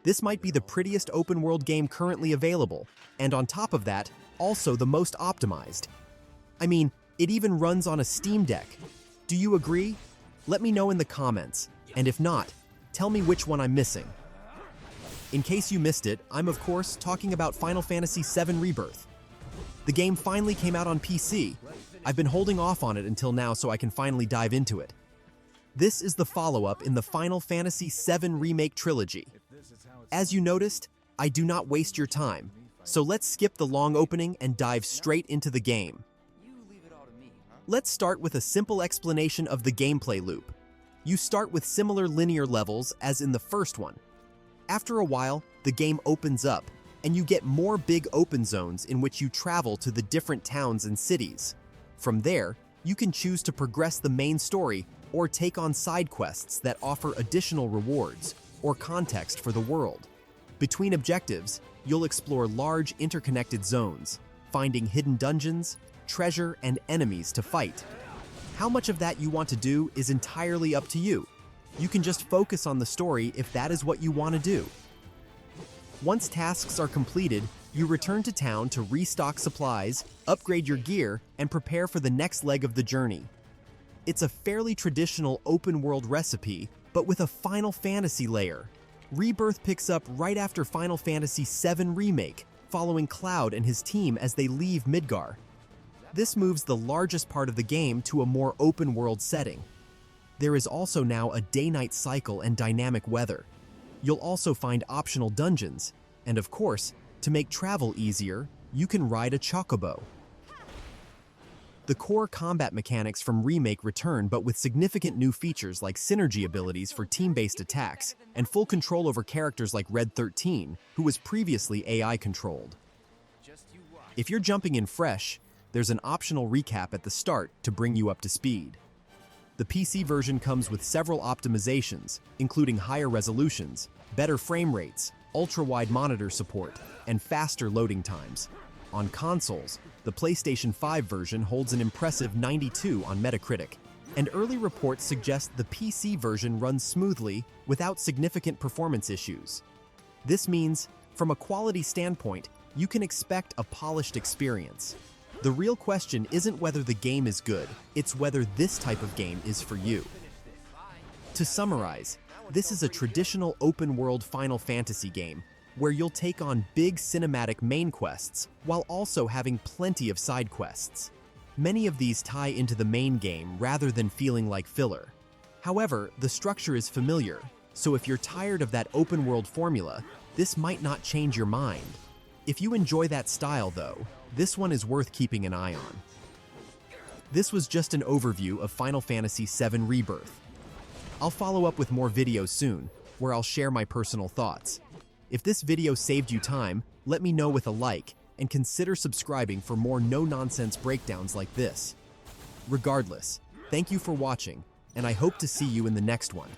This might be the prettiest open-world game currently available, and on top of that, also the most optimized. I mean, it even runs on a Steam Deck. Do you agree? Let me know in the comments, and if not, tell me which one I'm missing. In case you missed it, I'm of course talking about Final Fantasy VII Rebirth. The game finally came out on PC. I've been holding off on it until now so I can finally dive into it. This is the follow-up in the Final Fantasy VII Remake trilogy. As you noticed, I do not waste your time, so let's skip the long opening and dive straight into the game. Let's start with a simple explanation of the gameplay loop. You start with similar linear levels as in the first one. After a while, the game opens up, and you get more big open zones in which you travel to the different towns and cities. From there, you can choose to progress the main story or take on side quests that offer additional rewards or context for the world. Between objectives, you'll explore large interconnected zones, finding hidden dungeons, treasure, and enemies to fight. How much of that you want to do is entirely up to you. You can just focus on the story if that is what you want to do. Once tasks are completed, you return to town to restock supplies, upgrade your gear, and prepare for the next leg of the journey. It's a fairly traditional open-world recipe, but with a Final Fantasy layer. Rebirth picks up right after Final Fantasy VII Remake, following Cloud and his team as they leave Midgar. This moves the largest part of the game to a more open-world setting. There is also now a day-night cycle and dynamic weather. You'll also find optional dungeons, and of course, to make travel easier, you can ride a Chocobo. The core combat mechanics from Remake return, but with significant new features like synergy abilities for team-based attacks and full control over characters like Red XIII, who was previously AI-controlled. If you're jumping in fresh, there's an optional recap at the start to bring you up to speed. The PC version comes with several optimizations, including higher resolutions, better frame rates, ultra-wide monitor support, and faster loading times. On consoles, the PlayStation 5 version holds an impressive 92 on Metacritic, and early reports suggest the PC version runs smoothly without significant performance issues. This means, from a quality standpoint, you can expect a polished experience. The real question isn't whether the game is good, it's whether this type of game is for you. To summarize, this is a traditional open-world Final Fantasy game where you'll take on big cinematic main quests while also having plenty of side quests. Many of these tie into the main game rather than feeling like filler. However, the structure is familiar, so if you're tired of that open-world formula, this might not change your mind. If you enjoy that style, though, this one is worth keeping an eye on. This was just an overview of Final Fantasy VII Rebirth. I'll follow up with more videos soon, where I'll share my personal thoughts. If this video saved you time, let me know with a like, and consider subscribing for more no-nonsense breakdowns like this. Regardless, thank you for watching, and I hope to see you in the next one.